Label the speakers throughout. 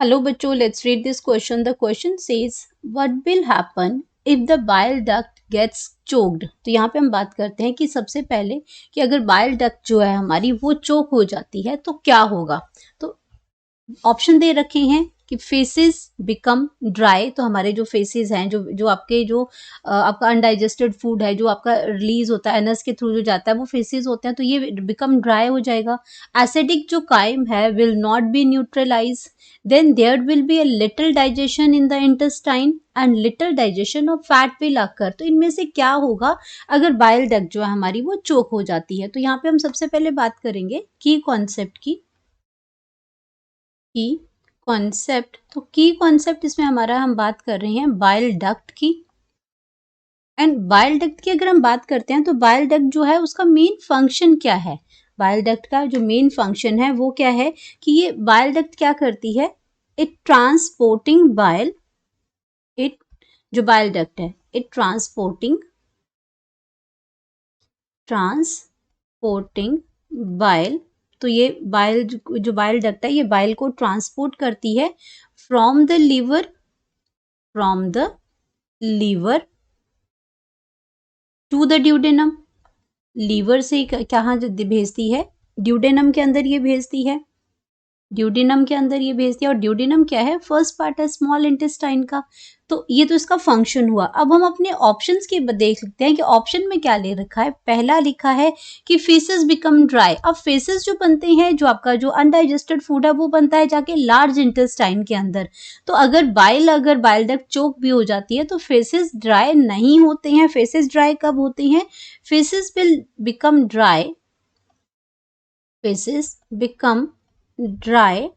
Speaker 1: Hello बच्चों, let's read this question. The question says, what will happen if the bile duct gets choked? तो यहाँ पे हम बात करते हैं कि सबसे पहले कि अगर बाइल डक्ट जो है हमारी वो चोक हो जाती है तो क्या होगा। तो ऑप्शन दे रखे हैं कि फेसेस बिकम ड्राई, तो हमारे जो फेसेस हैं जो आपके जो आपका अनडाइजेस्टेड फूड है जो आपका रिलीज होता है एनस के थ्रू जो जाता है वो फेसेस होते हैं, तो ये बिकम ड्राई हो जाएगा। एसिडिक जो काइम है will not be neutralize, then there will be a little digestion in the intestine and little digestion of fat will occur। तो इनमें से क्या होगा अगर बाइल डक्ट जो है हमारी वो चोक हो जाती है। तो यहाँ पे हम सबसे पहले बात करेंगे की कॉन्सेप्ट की। की कॉन्सेप्ट, तो की कॉन्सेप्ट इसमें हमारा हम बात कर रहे हैं बाइल डक्ट की। एंड बाइल डक्ट की अगर हम बात करते हैं तो बाइल डक्ट जो है उसका मेन फंक्शन क्या है। बाइल डक्ट का जो मेन फंक्शन है वो क्या है कि ये बाइल डक्ट क्या करती है, इट ट्रांसपोर्टिंग बाइल, इट जो बाइल डक्ट है इट ट्रांसपोर्टिंग बाइल, तो ये बाइल जो बाइल डक्ट है ये बाइल को ट्रांसपोर्ट करती है from the liver to the duodenum. Liver से कहाँ भेजती है, ड्यूडेनम के अंदर ये भेजती है, ड्यूडेनम के अंदर ये भेजती है। और ड्यूडेनम क्या है, फर्स्ट पार्ट है स्मॉल इंटेस्टाइन का। तो ये तो इसका फंक्शन हुआ। अब हम अपने ऑप्शंस के देख लेते हैं कि ऑप्शन में क्या ले रखा है। पहला लिखा है कि फेसेस बिकम ड्राई। अब फेसेस जो बनते हैं, जो आपका जो अनडाइजेस्टेड फूड है वो बनता है जाके लार्ज इंटेस्टाइन के अंदर। तो अगर बाइल डक्ट चोक भी हो जाती है तो फेसेस ड्राई नहीं होते हैं। फेसेस ड्राई कब होते हैं, faeces will become dry, faeces become dry,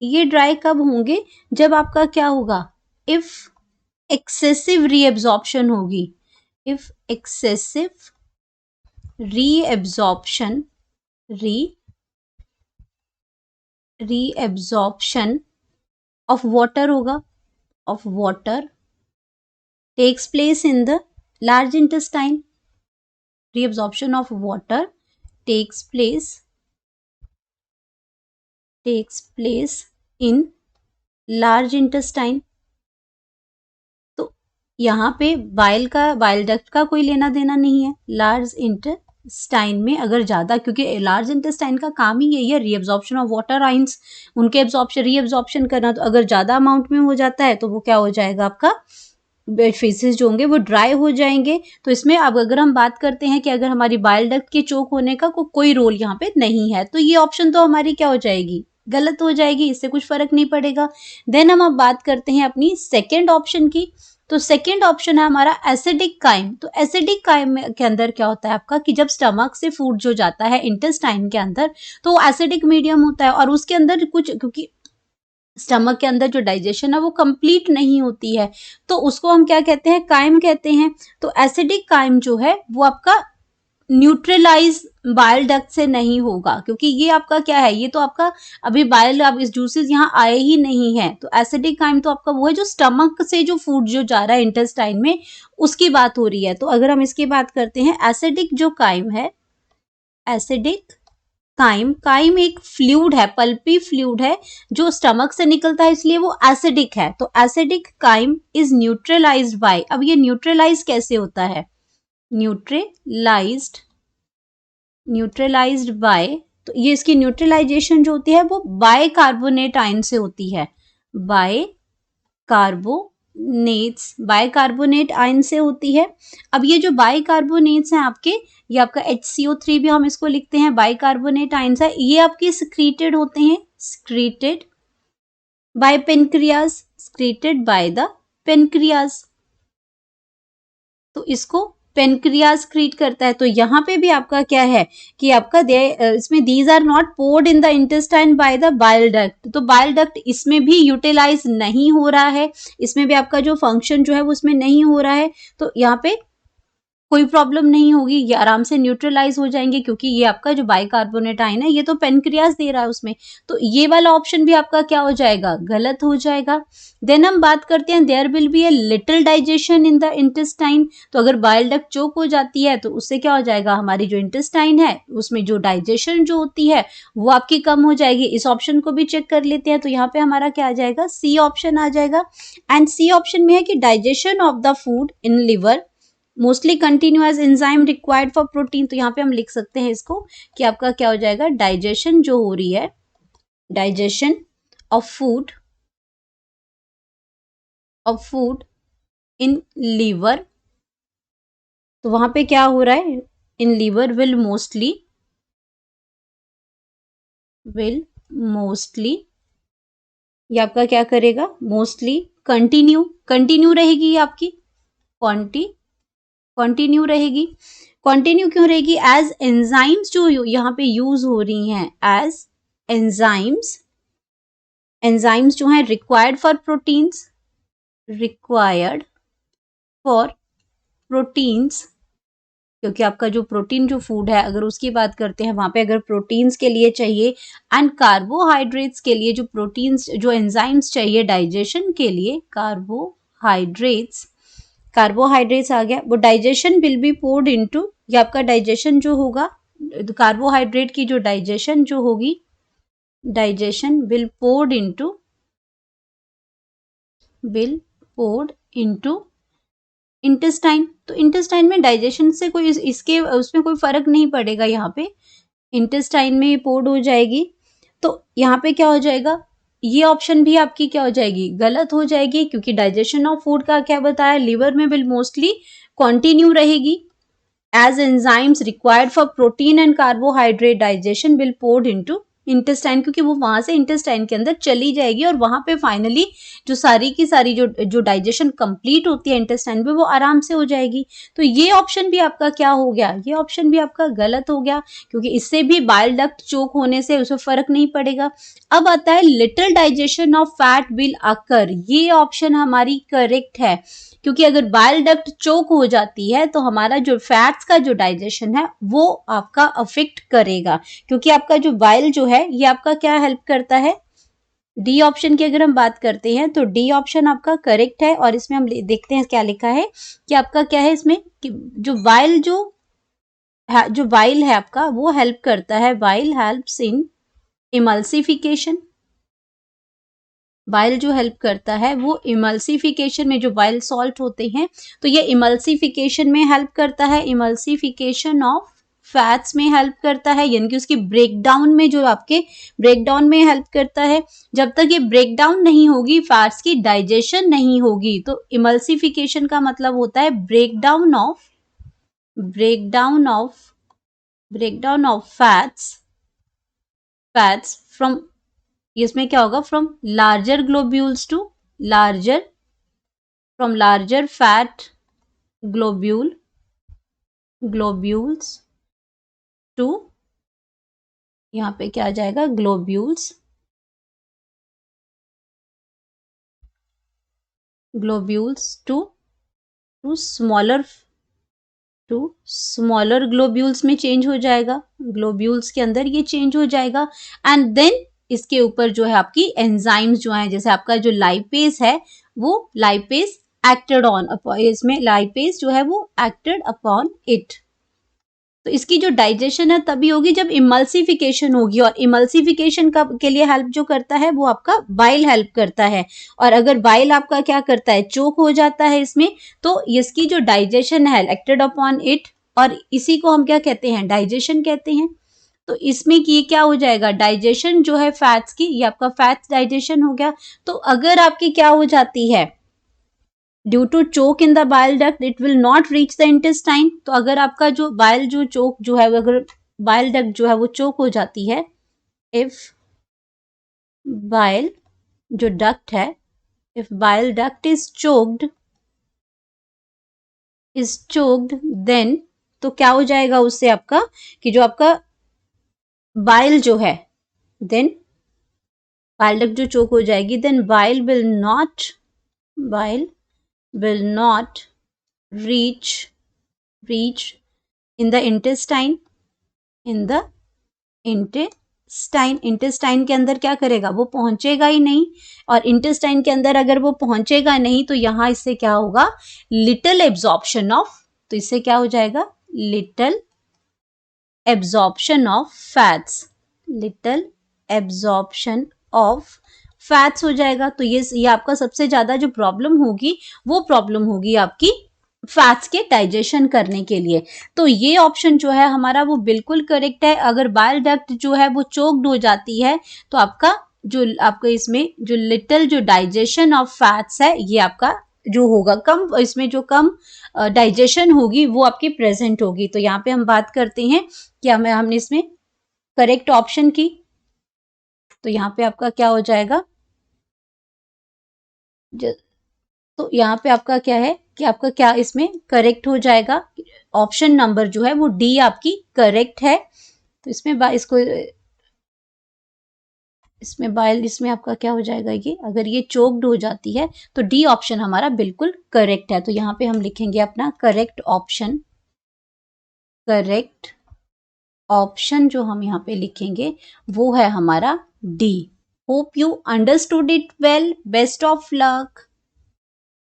Speaker 1: ये ड्राई कब होंगे, जब आपका क्या होगा, इफ एक्सेसिव रीएब्जॉर्प्शन होगी, if excessive reabsorption of water होगा, of water takes place in the large intestine, reabsorption of water takes place in large intestine। तो यहाँ पे बाइल डक्ट का कोई लेना देना नहीं है लार्ज इंटेस्टाइन में अगर ज्यादा, क्योंकि लार्ज इंटेस्टाइन का काम ही यही है रीअब्जॉर्प्शन ऑफ वाटर आइंस, उनके रीअब्जॉर्प्शन करना। तो अगर ज्यादा अमाउंट में हो जाता है तो वो क्या हो जाएगा, आपका फेसेस जो होंगे वो ड्राई हो जाएंगे। तो इसमें अब अगर हम बात करते हैं कि अगर हमारी बाइल डक्ट के चोक होने का कोई रोल यहाँ पे नहीं है, तो ये ऑप्शन तो हमारी क्या हो जाएगी, गलत हो जाएगी, इससे कुछ फर्क नहीं पड़ेगा। देन हम अब बात करते हैं अपनी सेकेंड ऑप्शन की। तो सेकेंड ऑप्शन है हमारा एसिडिक काइम। तो एसिडिक काइम के अंदर क्या होता है आपका कि जब स्टमक से फूड जो जाता है इंटेस्टाइन के अंदर तो वो एसिडिक मीडियम होता है और उसके अंदर कुछ, क्योंकि स्टमक के अंदर जो डाइजेशन है वो कंप्लीट नहीं होती है, तो उसको हम क्या कहते हैं, काइम कहते हैं। तो एसिडिक काइम जो है वो आपका न्यूट्रलाइज बाइल डक्ट से नहीं होगा, क्योंकि ये आपका क्या है, ये तो आपका अभी बाइल अब इस जूसेस यहाँ आए ही नहीं है। तो एसिडिक काइम तो आपका वो है जो स्टमक से जो फूड जो जा रहा है इंटेस्टाइन में उसकी बात हो रही है। तो अगर हम इसकी बात करते हैं, एसिडिक जो काइम है, एसिडिक काइम एक फ्लूइड है, पल्पी फ्लूइड है जो स्टमक से निकलता है, इसलिए वो एसिडिक है। तो acidic chyme is neutralised by, अब ये न्यूट्रलाइज कैसे होता है, न्यूट्रलाइज्ड बाय, तो ये इसकी न्यूट्रलाइजेशन जो होती है वो बाइकार्बोनेट आयन से होती है, बाइकार्बोनेट आयन से होती है। अब ये जो बाइकार्बोनेट्स हैं आपके, ये आपका HCO3 भी हम इसको लिखते हैं, बाइकार्बोनेट आयन्स है, ये आपके सिक्रीटेड होते हैं, secreted by pancreas, secreted by the pancreas. तो इसको पेनक्रियाज क्रीट करता है। तो यहाँ पे भी आपका क्या है कि आपका इसमें these are not poured in the intestine by the bile duct. तो बाइल डक्ट इसमें भी यूटिलाइज नहीं हो रहा है, इसमें भी आपका जो फंक्शन जो है वो उसमें नहीं हो रहा है। तो यहाँ पे कोई प्रॉब्लम नहीं होगी, ये आराम से न्यूट्रलाइज हो जाएंगे, क्योंकि ये आपका जो बाइकार्बोनेट आयन है ये तो पेनक्रियाज दे रहा है उसमें, तो ये वाला ऑप्शन भी आपका क्या हो जाएगा, गलत हो जाएगा। देन हम बात करते हैं there will be a little digestion in the intestine, तो अगर बाइल डक्ट चोक हो जाती है तो उससे क्या हो जाएगा, हमारी जो इंटेस्टाइन है उसमें जो डाइजेशन जो होती है वो आपकी कम हो जाएगी। इस ऑप्शन को भी चेक कर लेते हैं, तो यहाँ पे हमारा क्या आ जाएगा, सी ऑप्शन आ जाएगा। एंड सी ऑप्शन में है कि digestion of the food in liver mostly continue as enzyme required for protein, तो यहाँ पे हम लिख सकते हैं इसको कि आपका क्या हो जाएगा, डाइजेशन जो हो रही है, digestion of food in liver, तो वहां पे क्या हो रहा है, इन लीवर विल मोस्टली ये आपका क्या करेगा, मोस्टली कंटिन्यू रहेगी ये आपकी, कंटिन्यू रहेगी। कंटिन्यू क्यों रहेगी, एज एंजाइम्स जो यहाँ पे यूज हो रही हैं, एज एंजाइम्स जो है रिक्वायर्ड फॉर प्रोटीन्स, क्योंकि आपका जो प्रोटीन जो फूड है अगर उसकी बात करते हैं वहां पे अगर प्रोटीन्स के लिए चाहिए एंड कार्बोहाइड्रेट्स के लिए जो प्रोटीन्स जो एंजाइम्स चाहिए डाइजेशन के लिए, कार्बोहाइड्रेट्स आ गया, वो digestion will be poured into, ये आपका डाइजेशन जो होगा कार्बोहाइड्रेट की जो डाइजेशन जो होगी, digestion will poured into intestine, तो इंटेस्टाइन में डाइजेशन से कोई इसके उसमें कोई फर्क नहीं पड़ेगा, यहाँ पे इंटेस्टाइन में पोर्ड हो जाएगी, तो यहाँ पे क्या हो जाएगा, ये ऑप्शन भी आपकी क्या हो जाएगी, गलत हो जाएगी, क्योंकि डाइजेशन ऑफ फूड का क्या बताया, लिवर में विल मोस्टली कंटिन्यू रहेगी, as enzymes required for protein and carbohydrate digestion will poured into intestine, क्योंकि वो वहां से इंटेस्टाइन के अंदर चली जाएगी और वहां पे फाइनली जो सारी की सारी जो डाइजेशन कंप्लीट होती है इंटेस्टाइन पे वो आराम से हो जाएगी। तो ये ऑप्शन भी आपका क्या हो गया, ये ऑप्शन भी आपका गलत हो गया, क्योंकि इससे भी बाइल डक्ट चोक होने से उसमें फर्क नहीं पड़ेगा। अब आता है little digestion of fat will occur, ये ऑप्शन हमारी करेक्ट है, क्योंकि अगर बाइल डक्ट चोक हो जाती है तो हमारा जो फैट्स का जो डाइजेशन है वो आपका अफेक्ट करेगा, क्योंकि आपका जो बाइल जो है ये आपका क्या हेल्प करता है, डी ऑप्शन की अगर हम बात करते हैं तो डी ऑप्शन आपका करेक्ट है। और इसमें हम देखते हैं क्या लिखा है कि आपका क्या है इसमें कि जो बाइल है आपका वो हेल्प करता है, bile helps in emulsification, bile जो हेल्प करता है वो इमल्सिफिकेशन में, जो बाइल सॉल्ट होते हैं तो ये इमल्सिफिकेशन में हेल्प करता है, इमल्सिफिकेशन ऑफ फैट्स में हेल्प करता है, यानी कि उसकी ब्रेकडाउन में, जो आपके ब्रेकडाउन में हेल्प करता है। जब तक ये ब्रेकडाउन नहीं होगी फैट्स की डाइजेशन नहीं होगी, तो इमल्सिफिकेशन का मतलब होता है ब्रेकडाउन ऑफ फैट्स फ्रॉम, इसमें क्या होगा, from larger globules to larger fat globules to, यहाँ पे क्या आ जाएगा, ग्लोब्यूल्स टू स्मॉलर ग्लोब्यूल्स में चेंज हो जाएगा, ग्लोब्यूल्स के अंदर ये चेंज हो जाएगा। एंड देन इसके ऊपर जो है आपकी एंजाइम्स जो है, जैसे आपका जो लाइपेज है वो लाइपेज एक्टेड ऑन, इसमें लाइपेज जो है वो एक्टेड अपॉन इट, तो इसकी जो डाइजेशन है तभी होगी जब इमल्सिफिकेशन होगी, और इमल्सिफिकेशन के लिए हेल्प जो करता है वो आपका बाइल हेल्प करता है, और अगर बाइल आपका क्या करता है, चोक हो जाता है इसमें, तो इसकी जो डाइजेशन है एक्टेड अपॉन इट, और इसी को हम क्या कहते हैं, डाइजेशन कहते हैं। तो इसमें कि क्या हो जाएगा, डाइजेशन जो है फैट्स की, ये आपका फैट्स डाइजेशन हो गया। तो अगर आपकी क्या हो जाती है, due to choke in the bile duct it will not reach the intestine, तो अगर आपका जो बाइल जो चोक जो है, अगर बाइल डक्ट जो है वो चोक हो जाती है, इफ बाइल जो डक्ट है, if bile duct is choked then, तो क्या हो जाएगा उससे आपका कि जो आपका बाइल जो है, देन बाइल डक्ट जो चोक हो जाएगी, then bile will not reach reach in the intestine, in the intestine, intestine के अंदर क्या करेगा, वो पहुंचेगा ही नहीं, और इंटेस्टाइन के अंदर अगर वो पहुंचेगा नहीं तो यहाँ इससे क्या होगा, लिटिल एब्जॉर्प्शन ऑफ, तो इससे क्या हो जाएगा, little absorption of fats, little absorption of fats हो जाएगा। तो ये आपका सबसे ज्यादा जो प्रॉब्लम होगी वो प्रॉब्लम होगी आपकी फैट्स के डाइजेशन करने के लिए। तो ये ऑप्शन जो है हमारा वो बिल्कुल करेक्ट है। अगर बाइल डक्ट जो है वो चोक्ड हो जाती है तो आपका इसमें जो लिटिल जो डाइजेशन ऑफ फैट्स है ये आपका जो होगा कम, इसमें जो कम डाइजेशन होगी वो आपकी प्रेजेंट होगी। तो यहाँ पे हम बात करते हैं कि हमने इसमें करेक्ट ऑप्शन की, तो यहाँ पे आपका क्या हो जाएगा, तो यहाँ पे आपका क्या है कि आपका क्या इसमें करेक्ट हो जाएगा, ऑप्शन नंबर जो है वो डी आपकी करेक्ट है। तो इसमें आपका क्या हो जाएगा, ये अगर ये चोक्ड हो जाती है तो डी ऑप्शन हमारा बिल्कुल करेक्ट है। तो यहाँ पे हम लिखेंगे अपना करेक्ट ऑप्शन, करेक्ट ऑप्शन जो हम यहाँ पे लिखेंगे वो है हमारा D. Hope you understood it well, best of luck.